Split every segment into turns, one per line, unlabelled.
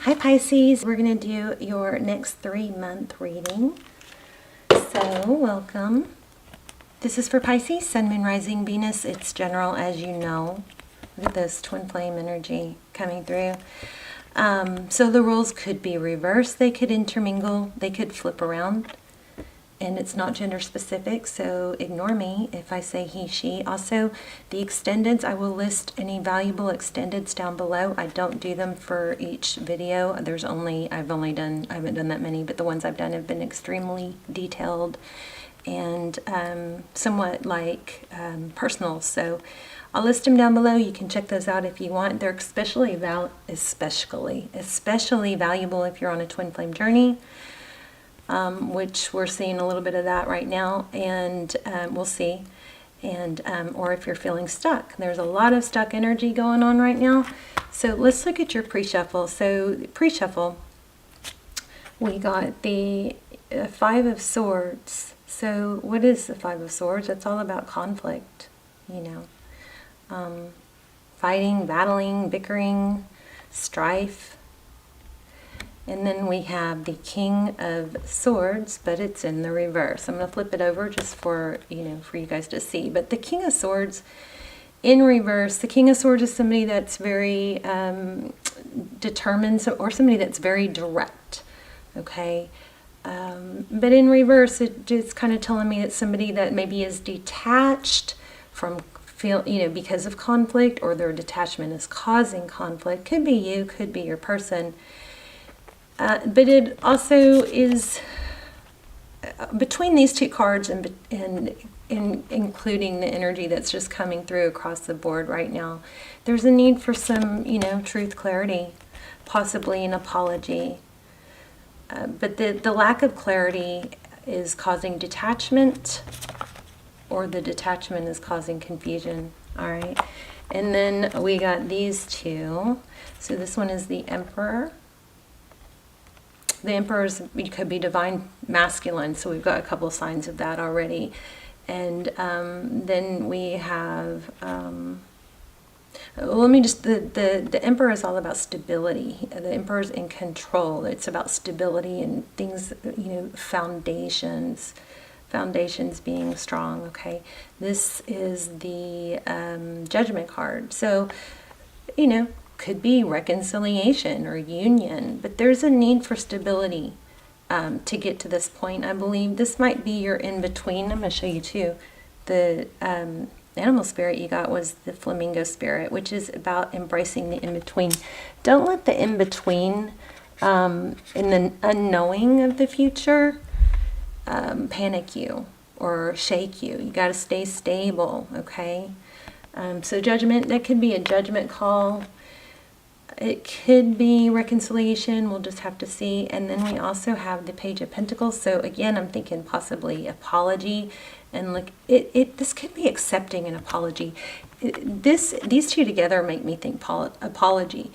Hi Pisces, we're going to do your next 3-month reading. So, welcome. This is for Pisces, Sun, Moon, Rising, Venus. It's general, as you know. Look at this twin flame energy coming through. So the roles could be reversed, they could intermingle, they could flip around. And it's not gender specific, so ignore me if I say he, she. Also, the extendeds, I will list any valuable extendeds down below. I don't do them for each video. I haven't done that many, but the ones I've done have been extremely detailed and somewhat like personal. So I'll list them down below. You can check those out if you want. They're especially valuable if you're on a twin flame journey. Which we're seeing a little bit of that right now, and we'll see. And or if you're feeling stuck, there's a lot of stuck energy going on right now. So let's look at your pre-shuffle. So pre-shuffle, we got the Five of Swords. So what is the Five of Swords? It's all about conflict, you know, fighting, battling, bickering, strife. And then we have the King of Swords, but it's in the reverse. I'm going to flip it over just for, for you guys to see. But the King of Swords in reverse, the King of Swords is somebody that's very determined, or somebody that's very direct, okay? But in reverse, it's kind of telling me that somebody that maybe is detached from because of conflict, or their detachment is causing conflict. Could be you, could be your person. But it also is between these two cards and including the energy that's just coming through across the board right now. There's a need for some, truth, clarity, possibly an apology. But the lack of clarity is causing detachment, or the detachment is causing confusion. All right. And then we got these two. So this one is the Emperor. The Emperor could be divine masculine, so we've got a couple signs of that already. And then we have, the Emperor is all about stability. The Emperor is in control. It's about stability and things, foundations being strong, okay? This is the Judgment card. So, could be reconciliation or union, but there's a need for stability to get to this point. I believe this might be your in-between. I'm going to show you too. The animal spirit you got was the Flamingo spirit, which is about embracing the in-between. Don't let the in-between in the unknowing of the future panic you or shake you. You got to stay stable, okay? So judgment, that could be a judgment call. It could be reconciliation. We'll just have to see. And then we also have the Page of Pentacles. So again, I'm thinking possibly apology. And look, this could be accepting an apology. These two together make me think apology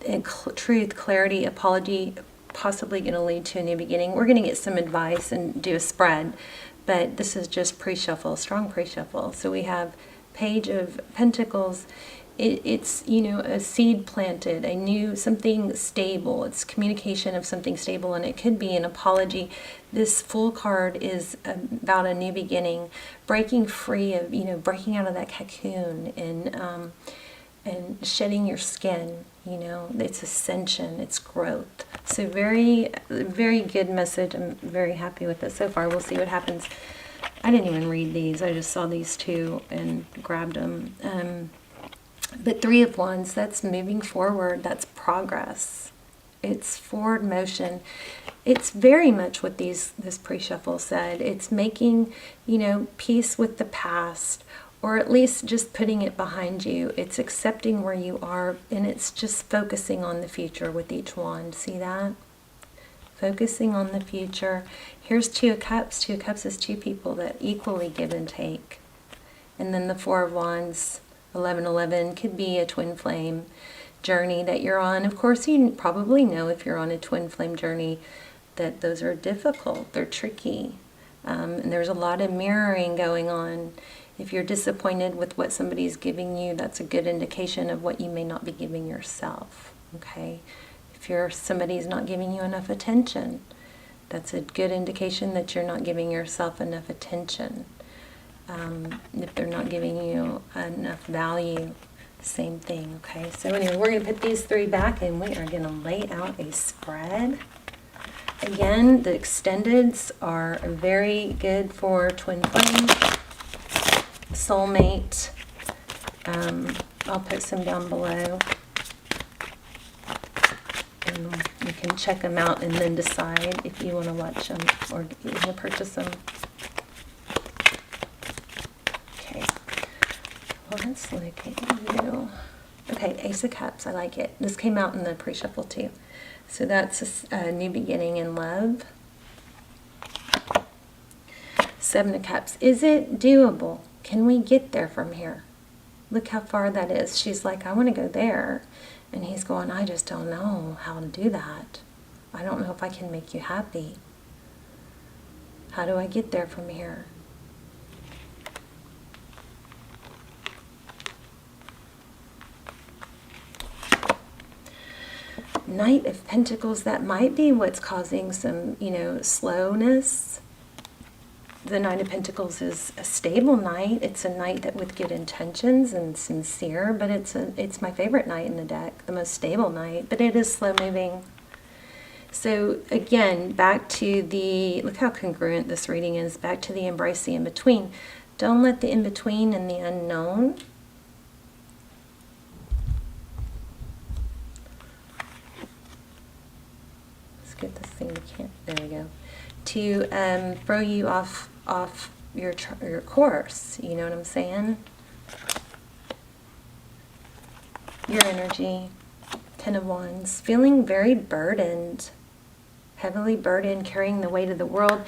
and truth, clarity, apology, possibly going to lead to a new beginning. We're going to get some advice and do a spread, but this is just pre-shuffle, strong pre-shuffle. So we have Page of Pentacles. It's a seed planted, something stable. It's communication of something stable, and it could be an apology. This Fool card is about a new beginning, breaking free of, breaking out of that cocoon and shedding your skin. It's ascension, it's growth. So very, very good message. I'm very happy with it so far. We'll see what happens. I didn't even read these. I just saw these two and grabbed them. But Three of Wands, that's moving forward. That's progress. It's forward motion. It's very much what this pre-shuffle said. It's making, peace with the past, or at least just putting it behind you. It's accepting where you are, and it's just focusing on the future with each wand. See that? Focusing on the future. Here's Two of Cups. Two of Cups is two people that equally give and take. And then the Four of Wands, 1111, could be a twin flame journey that you're on. Of course, you probably know if you're on a twin flame journey that those are difficult, they're tricky, and there's a lot of mirroring going on. If you're disappointed with what somebody's giving you, that's a good indication of what you may not be giving yourself, okay? If If you're somebody's not giving you enough attention, that's a good indication that you're not giving yourself enough attention. If they're not giving you enough value, same thing, okay? So anyway, we're going to put these three back and we are going to lay out a spread. Again, the extendeds are very good for twin flame, soulmate. I'll put some down below. And you can check them out and then decide if you want to watch them or you want to purchase them. Okay. Well, let's look at you. Okay, Ace of Cups. I like it. This came out in the pre-shuffle too. So that's a new beginning in love. Seven of Cups. Is it doable? Can we get there from here? Look how far that is. She's like, I want to go there. And he's going, I just don't know how to do that. I don't know if I can make you happy. How do I get there from here? Knight of Pentacles, that might be what's causing some, slowness. The Knight of Pentacles is a stable knight. It's a knight that with good intentions and sincere, but it's my favorite knight in the deck, the most stable knight, but it is slow moving. So again, back to the, look how congruent this reading is, back to the embrace the in-between. Don't let the in-between and the unknown get this thing to there we go, to throw you off your course. You know what I'm saying? Your energy, 10 of Wands, feeling very burdened, heavily burdened, carrying the weight of the world.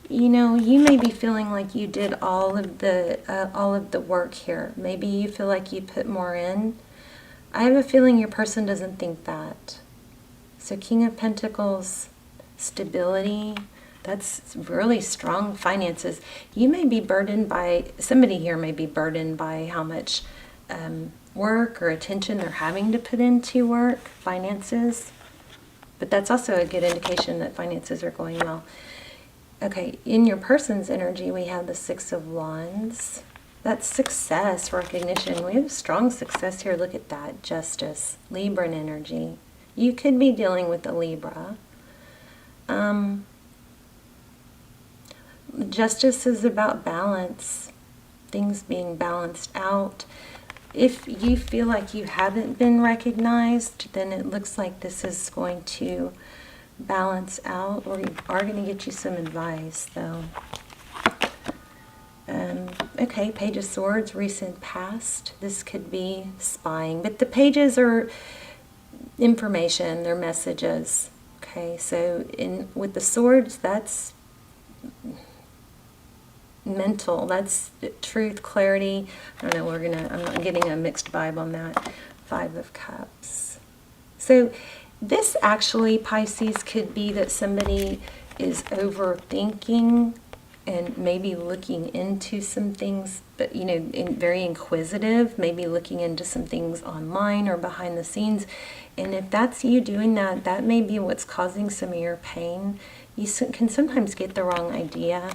You may be feeling like you did all of the work here. Maybe you feel like you put more in. I have a feeling your person doesn't think that. So King of Pentacles, stability, that's really strong finances. You may be burdened by, somebody here may be burdened by how much work or attention they're having to put into work, finances. But that's also a good indication that finances are going well. Okay, in your person's energy, we have the Six of Wands. That's success, recognition. We have strong success here. Look at that, justice, Libran energy. You could be dealing with a Libra. Justice is about balance, things being balanced out. If you feel like you haven't been recognized, then it looks like this is going to balance out, or you are going to get you some advice, though. Okay, Page of Swords, recent past. This could be spying, but the pages are information, they're messages. Okay, so with the swords, that's mental, that's truth, clarity. I don't know, I'm not getting a mixed vibe on that. Five of Cups. So this actually, Pisces, could be that somebody is overthinking and maybe looking into some things, but very inquisitive, maybe looking into some things online or behind the scenes. And if that's you doing that, that may be what's causing some of your pain. You can sometimes get the wrong idea.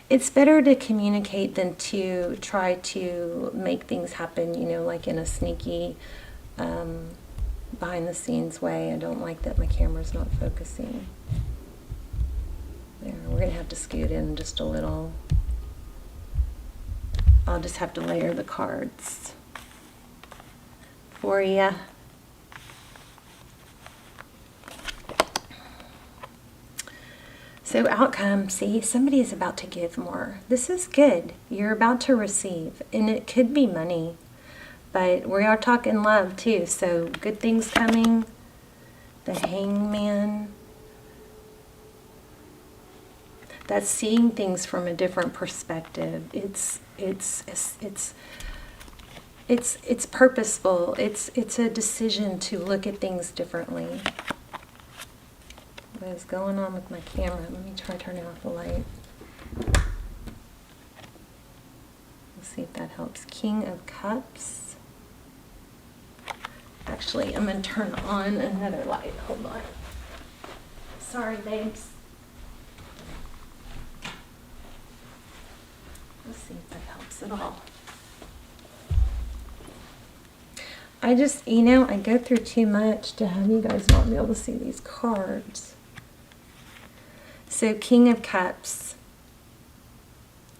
It's better to communicate than to try to make things happen, like in a sneaky, behind the scenes way. I don't like that my camera's not focusing. There, we're going to have to scoot in just a little. I'll just have to layer the cards for you. So outcome, see, somebody is about to give more. This is good. You're about to receive, and it could be money. But we are talking love too, so good things coming. The Hangman. That's seeing things from a different perspective. It's purposeful. It's a decision to look at things differently. What is going on with my camera? Let me try turning off the light. Let's see if that helps. King of Cups. Actually, I'm going to turn on another light. Hold on. Sorry, babes. Let's see if that helps at all. I just, I go through too much to have you guys not be able to see these cards. So, King of Cups.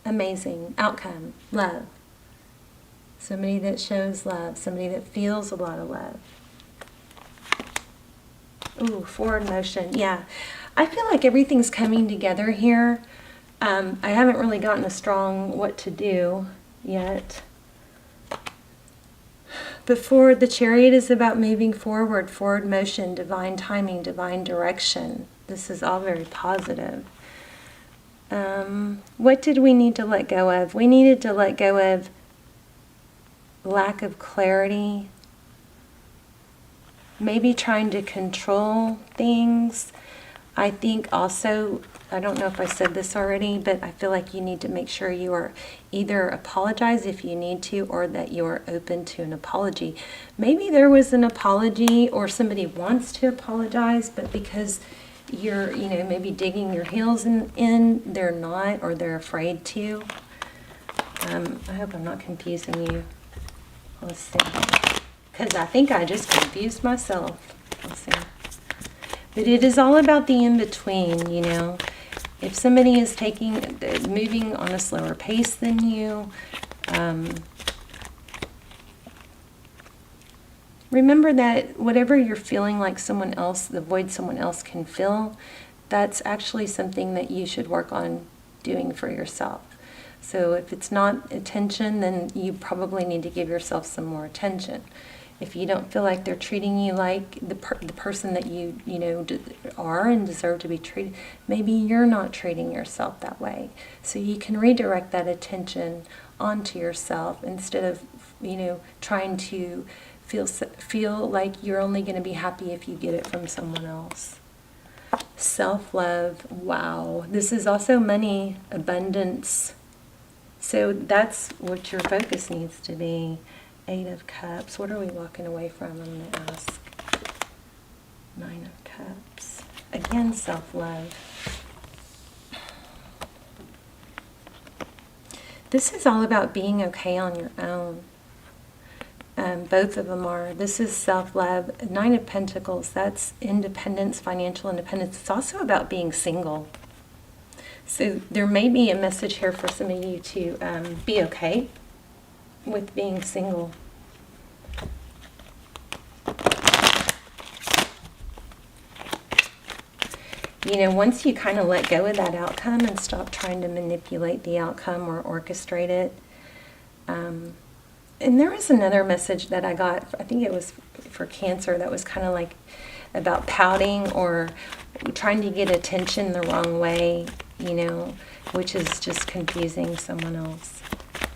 Amazing. Outcome. Love. Somebody that shows love. Somebody that feels a lot of love. Ooh, forward motion. Yeah. I feel like everything's coming together here. I haven't really gotten a strong what to do yet. Before the Chariot is about moving forward, forward motion, divine timing, divine direction. This is all very positive. What did we need to let go of? We needed to let go of lack of clarity, maybe trying to control things. I think also, I don't know if I said this already, but I feel like you need to make sure you are either apologize if you need to, or that you are open to an apology. Maybe there was an apology or somebody wants to apologize, but because you're, maybe digging your heels in, they're not, or they're afraid to. I hope I'm not confusing you. Let's see. Because I think I just confused myself. Let's see. But it is all about the in-between, If somebody is moving on a slower pace than you, remember that whatever you're feeling like someone else, the void someone else can fill, that's actually something that you should work on doing for yourself. So if it's not attention, then you probably need to give yourself some more attention. If you don't feel like they're treating you like the person that you are and deserve to be treated, maybe you're not treating yourself that way. So you can redirect that attention onto yourself instead of trying to feel like you're only going to be happy if you get it from someone else. Self-love. Wow. This is also money, abundance. So that's what your focus needs to be. 8 of Cups. What are we walking away from? I'm going to ask. 9 of Cups. Again, self-love. This is all about being okay on your own. Both of them are. This is self-love. 9 of Pentacles. That's independence, financial independence. It's also about being single. So there may be a message here for some of you to be okay with being single. Once you kind of let go of that outcome and stop trying to manipulate the outcome or orchestrate it. And there was another message that I got, I think it was for Cancer, that was kind of like about pouting or trying to get attention the wrong way, which is just confusing someone else.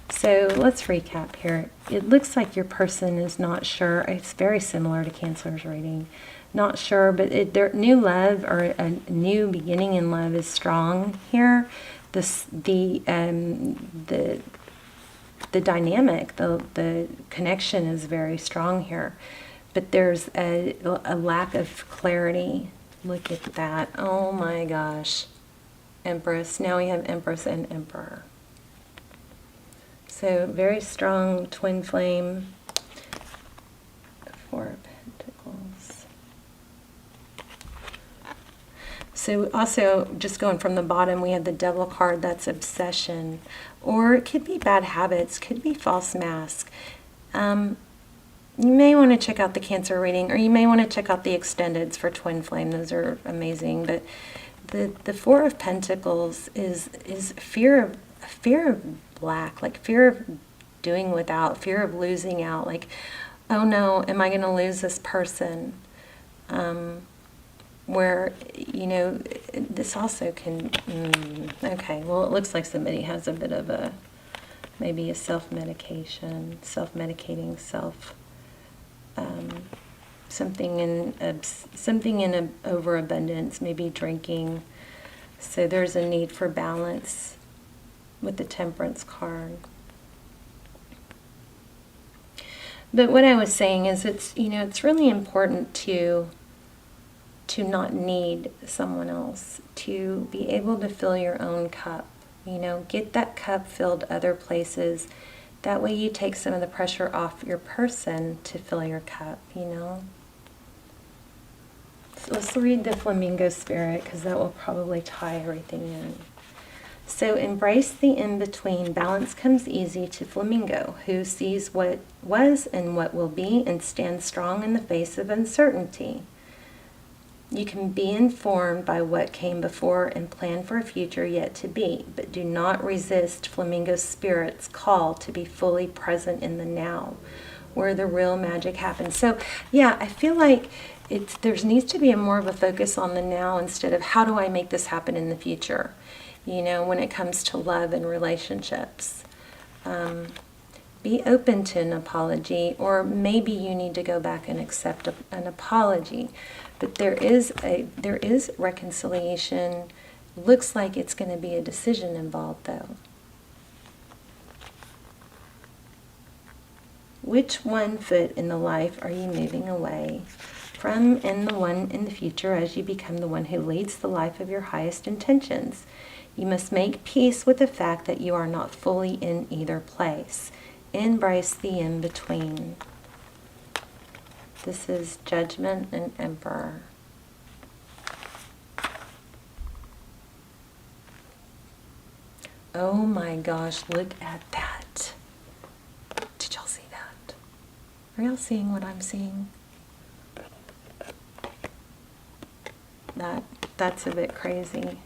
So let's recap here. It looks like your person is not sure. It's very similar to Cancer's reading. Not sure, but their new love or a new beginning in love is strong here. The dynamic, the connection is very strong here. But there's a lack of clarity. Look at that. Oh my gosh. Empress. Now we have Empress and Emperor. So very strong twin flame. 4 of Pentacles. So also, just going from the bottom, we have the Devil card. That's obsession. Or it could be bad habits. Could be false mask. You may want to check out the Cancer reading, or you may want to check out the extendeds for twin flame. Those are amazing. But the 4 of Pentacles is fear of black, like fear of doing without, fear of losing out, like, oh no, am I going to lose this person? Where, this also can, okay, well, it looks like somebody has a bit of maybe a self-medication, self-medicating self, something in overabundance, maybe drinking. So there's a need for balance with the Temperance card. But what I was saying is it's really important to not need someone else, to be able to fill your own cup. Get that cup filled other places. That way you take some of the pressure off your person to fill your cup, So let's read the Flamingo spirit, because that will probably tie everything in. So embrace the in-between. Balance comes easy to Flamingo, who sees what was and what will be and stands strong in the face of uncertainty. You can be informed by what came before and plan for a future yet to be, but do not resist Flamingo Spirit's call to be fully present in the now, where the real magic happens. So, yeah, I feel like there needs to be more of a focus on the now instead of how do I make this happen in the future, when it comes to love and relationships. Be open to an apology, or maybe you need to go back and accept an apology. But there is reconciliation. Looks like it's going to be a decision involved, though. Which one foot in the life are you moving away from, and the one in the future as you become the one who leads the life of your highest intentions? You must make peace with the fact that you are not fully in either place. Embrace the in-between. This is Judgment and Emperor. Oh my gosh, look at that. Did y'all see that? Are y'all seeing what I'm seeing? That's a bit crazy.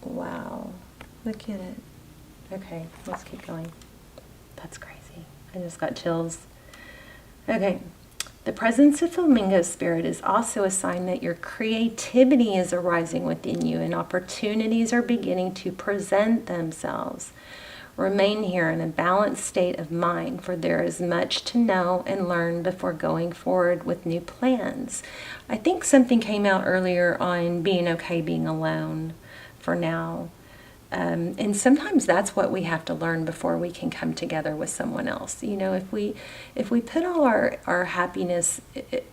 Wow. Look at it. Okay, let's keep going. That's crazy. I just got chills. Okay. The presence of Flamingo Spirit is also a sign that your creativity is arising within you and opportunities are beginning to present themselves. Remain here in a balanced state of mind, for there is much to know and learn before going forward with new plans. I think something came out earlier on being okay being alone for now. And sometimes that's what we have to learn before we can come together with someone else. If we put all our happiness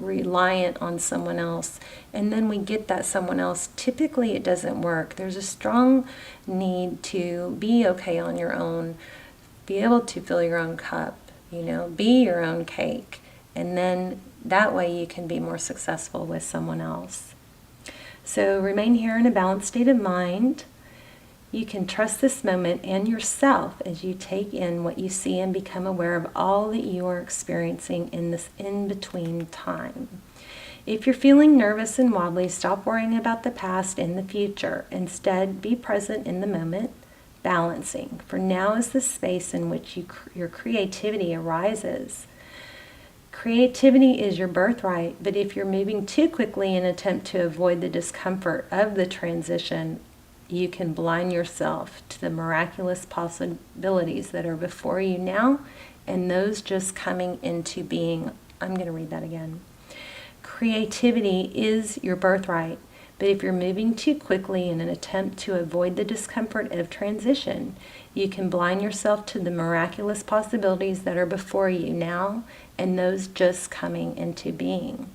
reliant on someone else, and then we get that someone else, typically it doesn't work. There's a strong need to be okay on your own, be able to fill your own cup, be your own cake, and then that way you can be more successful with someone else. So remain here in a balanced state of mind. You can trust this moment and yourself as you take in what you see and become aware of all that you are experiencing in this in-between time. If you're feeling nervous and wobbly, stop worrying about the past and the future. Instead, be present in the moment, balancing. For now is the space in which your creativity arises. Creativity is your birthright, but if you're moving too quickly in an attempt to avoid the discomfort of the transition, you can blind yourself to the miraculous possibilities that are before you now and those just coming into being. I'm going to read that again. Creativity is your birthright, but if you're moving too quickly in an attempt to avoid the discomfort of transition, you can blind yourself to the miraculous possibilities that are before you now and those just coming into being.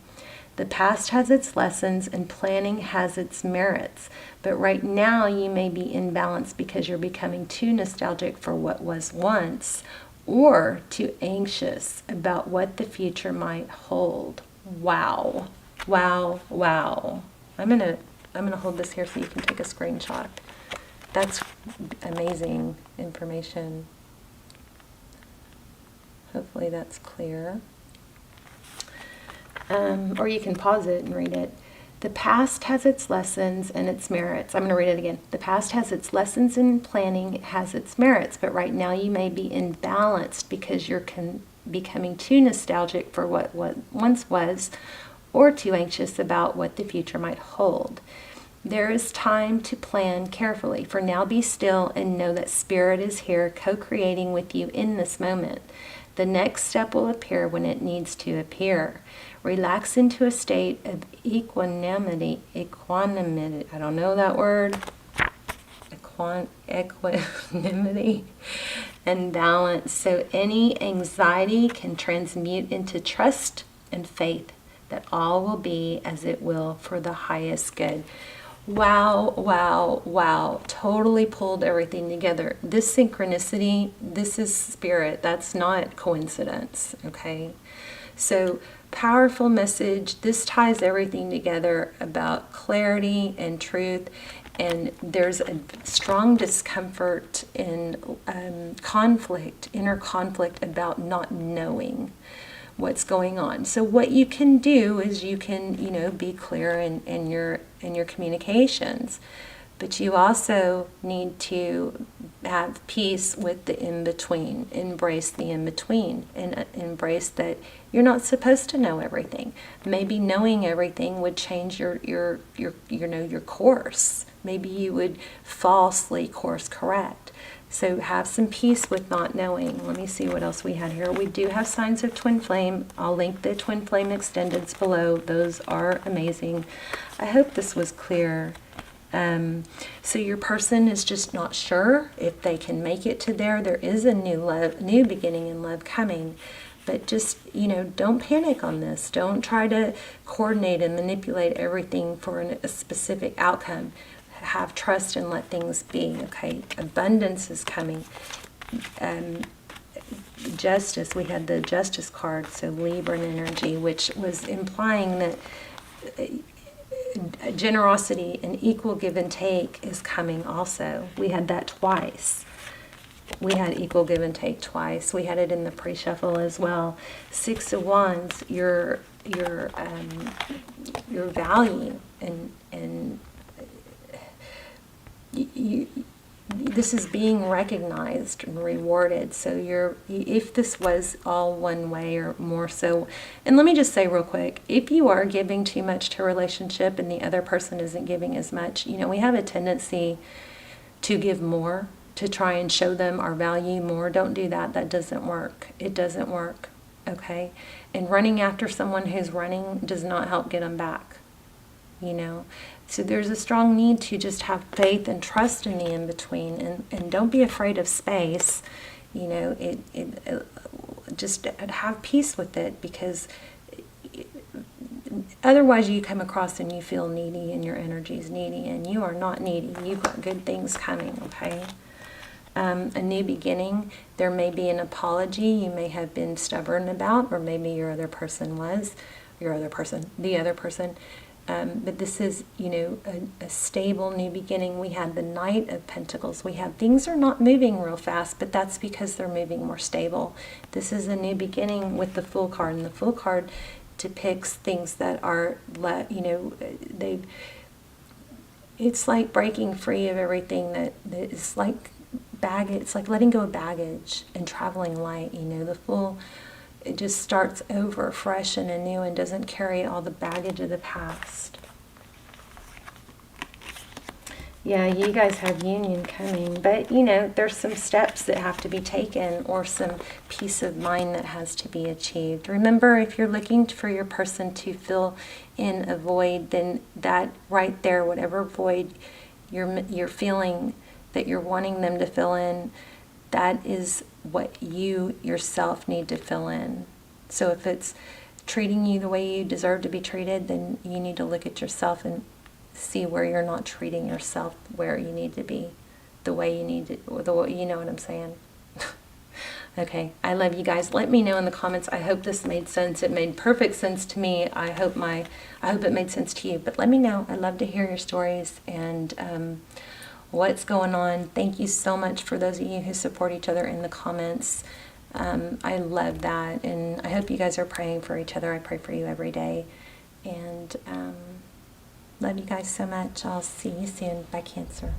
The past has its lessons and planning has its merits, but right now you may be imbalanced because you're becoming too nostalgic for what was once or too anxious about what the future might hold. Wow. Wow, wow. I'm gonna hold this here so you can take a screenshot. That's amazing information. Hopefully that's clear. Or you can pause it and read it. The past has its lessons and its merits. I'm going to read it again. The past has its lessons and planning, it has its merits, but right now you may be imbalanced because you're becoming too nostalgic for what once was or too anxious about what the future might hold. There is time to plan carefully. For now, be still and know that Spirit is here co-creating with you in this moment. The next step will appear when it needs to appear. Relax into a state of equanimity, I don't know that word, equanimity and balance. So any anxiety can transmute into trust and faith that all will be as it will for the highest good. Wow, wow, wow. Totally pulled everything together. This synchronicity, this is spirit. That's not coincidence, okay? So powerful message. This ties everything together about clarity and truth. And there's a strong discomfort and conflict, inner conflict about not knowing what's going on. So what you can do is you can, be clear in your communications, but you also need to have peace with the in-between. Embrace the in-between and embrace that you're not supposed to know everything. Maybe knowing everything would change your course. Maybe you would falsely course correct. So have some peace with not knowing. Let me see what else we had here. We do have signs of twin flame. I'll link the twin flame extendeds below. Those are amazing. I hope this was clear. So your person is just not sure if they can make it to there. There is a new beginning in love coming. But just, don't panic on this. Don't try to coordinate and manipulate everything for a specific outcome. Have trust and let things be, okay? Abundance is coming. Justice, we had the Justice card, so Libra energy, which was implying that generosity and equal give and take is coming also. We had that twice. We had equal give and take twice. We had it in the pre-shuffle as well. Six of Wands, your value and this is being recognized and rewarded. So if this was all one way or more so, and let me just say real quick, if you are giving too much to a relationship and the other person isn't giving as much, we have a tendency to give more, to try and show them our value more. Don't do that. That doesn't work. It doesn't work, okay? And running after someone who's running does not help get them back, So there's a strong need to just have faith and trust in the in-between, and don't be afraid of space. Just have peace with it, because otherwise you come across and you feel needy and your energy is needy, and you are not needy. You've got good things coming, okay? A new beginning. There may be an apology you may have been stubborn about, or maybe the other person. But this is, a stable new beginning. We had the Knight of Pentacles. We have things are not moving real fast, but that's because they're moving more stable. This is a new beginning with the Fool card, and the Fool card depicts things that are, it's like breaking free of everything that is like baggage. It's like letting go of baggage and traveling light. The Fool, it just starts over fresh and anew and doesn't carry all the baggage of the past. Yeah, you guys have union coming, but there's some steps that have to be taken, or some peace of mind that has to be achieved. Remember, if you're looking for your person to fill in a void, then that right there, whatever void you're feeling that you're wanting them to fill in, that is what you yourself need to fill in. So if it's treating you the way you deserve to be treated, then you need to look at yourself and see where you're not treating yourself where you need to be, the way you need to, you know what I'm saying? Okay, I love you guys. Let me know in the comments. I hope this made sense. It made perfect sense to me. I hope it made sense to you. But let me know. I love to hear your stories and what's going on. Thank you so much for those of you who support each other in the comments. I love that, and I hope you guys are praying for each other. I pray for you every day, and love you guys so much. I'll see you soon. Bye, Cancer.